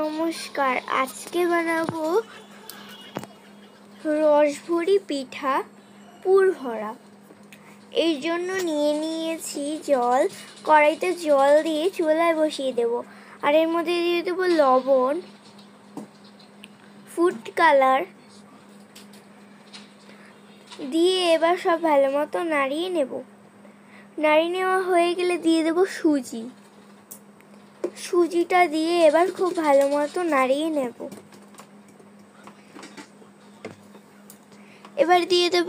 নমস্কার, আজকে বানাবো রসভরি পিঠা পুর ভরা। এর জন্য নিয়ে নিয়েছি জল। কড়াইতে জল দিয়ে চুলায় বসিয়ে দেব, আর এর মধ্যে দিয়ে দেবো লবণ, ফুড কালার দিয়ে এবার সব ভালো মতো নাড়িয়ে নেব। নাড়িয়ে নেওয়া হয়ে গেলে দিয়ে দেব সুজিটা দিয়ে এবার খুব ভালো মতো নাড়িয়ে নেব। এবার দিয়ে দেব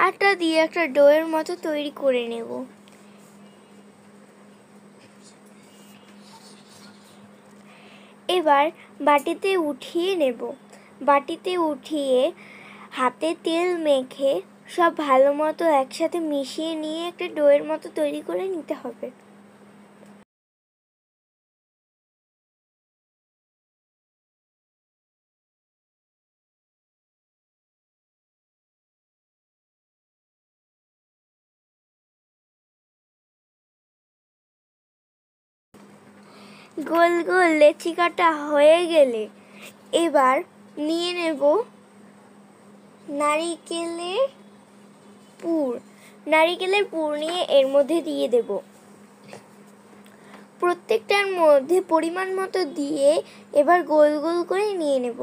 আটা দিয়ে একটা ডোয়ের মতো তৈরি করে নেব। এবার বাটিতে উঠিয়ে নেব। বাটিতে উঠিয়ে হাতে তেল মেখে সব ভালো মতো একসাথে মিশিয়ে নিয়ে একটা ডোয়ের মতো তৈরি করে নিতে হবে। গোল গোল লেচি কাটা হয়ে গেলে এবার নিয়ে নেব নারিকেলের পুর নিয়ে এর মধ্যে দিয়ে দেব। প্রত্যেকটার মধ্যে পরিমাণ মতো দিয়ে এবার গোল গোল করে নিয়ে নেব।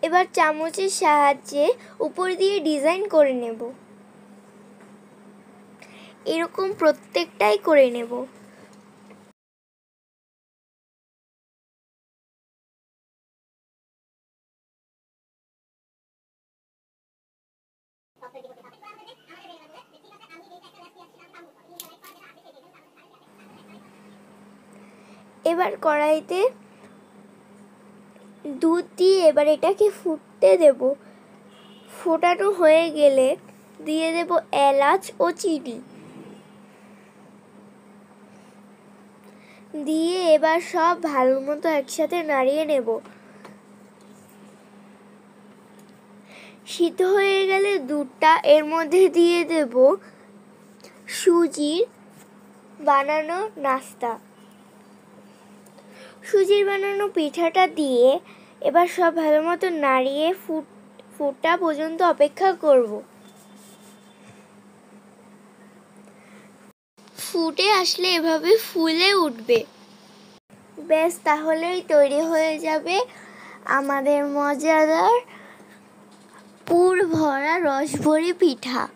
এবার চামচের সাহায্যে উপর দিয়ে ডিজাইন করে নেব। এরকম প্রত্যেকটাই করে নেব। এবার কড়াইতে দুধ দিয়ে এবার এটাকে ফুটতে দেব। ফোটানো হয়ে গেলে দিয়ে দেব এলাচ ও চিনি, দিয়ে এবার সব ভালো মতো একসাথে নাড়িয়ে নেব। সিদ্ধ হয়ে গেলে দুধটা এর মধ্যে দিয়ে দেব সুজির বানানো পিঠাটা দিয়ে এবার সব ভালো মতো নাড়িয়ে ফোটা পর্যন্ত অপেক্ষা করব। ফুটে আসলে এভাবে ফুলে উঠবে। ব্যাস, তাহলেই তৈরি হয়ে যাবে আমাদের মজাদার পুর ভরা রসভরি পিঠা।